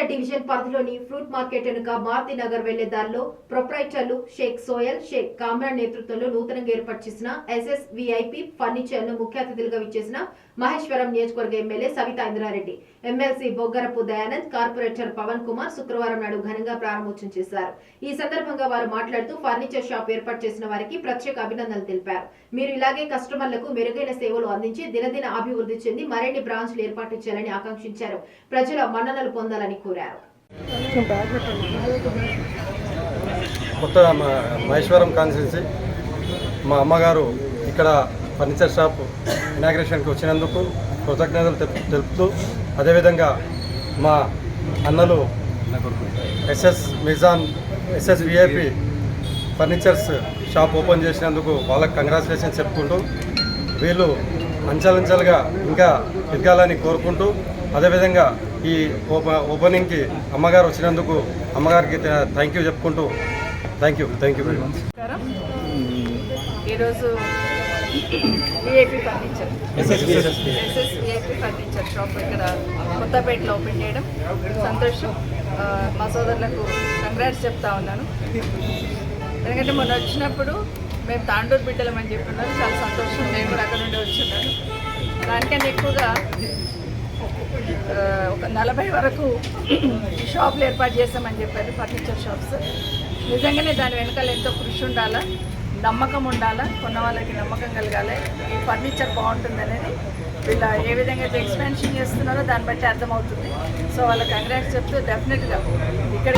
Division పరిధిలోని fruit market వెనుక మారుతి నగర్ వెళ్లే దారిలో ప్రొప్రైటర్లు షేక్ సోయల్, షేక్ కామ్రాన్ నేతృత్వంలో నూతనంగా ఏర్పాటు చేసిన SSVIP ఫర్నిచర్ ను ముఖ్య అతిథులుగా విచ్చేసిన మహేశ్వరం నియోజకవర్గ MLA Savitha Indrareddy, MLC Boggarapu Dayanand, corporator Pawan Kumar శుక్రవారం నాడు ఘనంగా ప్రారంభోత్సవం చేశారు. ఈ సందర్భంగా వారు మాట్లాడుతూ ఫర్నిచర్ షాప్ ఏర్పాటు చేసిన వారికి ప్రత్యేక అభినందనలు తెలిపారు. మీరు ఇలాగే కస్టమర్లకు మెరుగైన సేవలు అందించి దినదిన అభివృద్ధి చెంది మరిన్ని బ్రాంచ్లు ఏర్పాటు చేయాలని ఆకాంక్షించారు. ప్రజల మన్ననలు పొందాలని కోరారు. కొత్త మహేశ్వరం కాన్స్టిట్యున్సీ మా అమ్మగారు ఇక్కడ ఫర్నిచర్ షాప్ ఇనాగ్రేషన్కి వచ్చినందుకు కృతజ్ఞతలు తెలుపుతూ, అదేవిధంగా మా అన్నలు SSVIP ఫర్నిచర్స్ షాప్ ఓపెన్ చేసినందుకు వాళ్ళకి కంగ్రాచులేషన్స్ చెప్పుకుంటూ, వీళ్ళు అంచెలంచెలుగా ఇంకా ఎదగాలని కోరుకుంటూ, అదేవిధంగా ఈ ఓపెనింగ్కి అమ్మగారు వచ్చినందుకు అమ్మగారికి థ్యాంక్ యూ చెప్పుకుంటూ థ్యాంక్ యూ వెరీ మచ్. ఈరోజు SSVIP ఫర్నిచర్ షాప్ ఇక్కడ కొత్తపేటలో ఓపెన్ చేయడం సంతోషం. మా సోదరులకు కంగ్రాట్స్ చెప్తా ఉన్నాను. ఎందుకంటే మొన్న వచ్చినప్పుడు మేము తాండూరు బిడ్డలం అని చెప్తున్నారు. చాలా సంతోషం. నేను కూడా అక్కడ నుండి వచ్చున్నాను. దానికన్నా ఎక్కువగా ఒక 40 వరకు షాపులు ఏర్పాటు చేస్తామని చెప్పారు. ఫర్నిచర్ షాప్స్ నిజంగానే దాని వెనకాల ఎంతో కృషి ఉండాలా, నమ్మకం ఉండాలా, కొన్న వాళ్ళకి నమ్మకం కలగాలి. ఈ ఫర్నిచర్ బాగుంటుంది అనేది వీళ్ళ ఏ విధంగా అయితే ఎక్స్పాన్షన్ చేస్తున్నారో దాన్ని బట్టి అర్థమవుతుంది. సో వాళ్ళకి కంగ్రాట్స్ చెప్తూ డెఫినెట్గా ఇక్కడ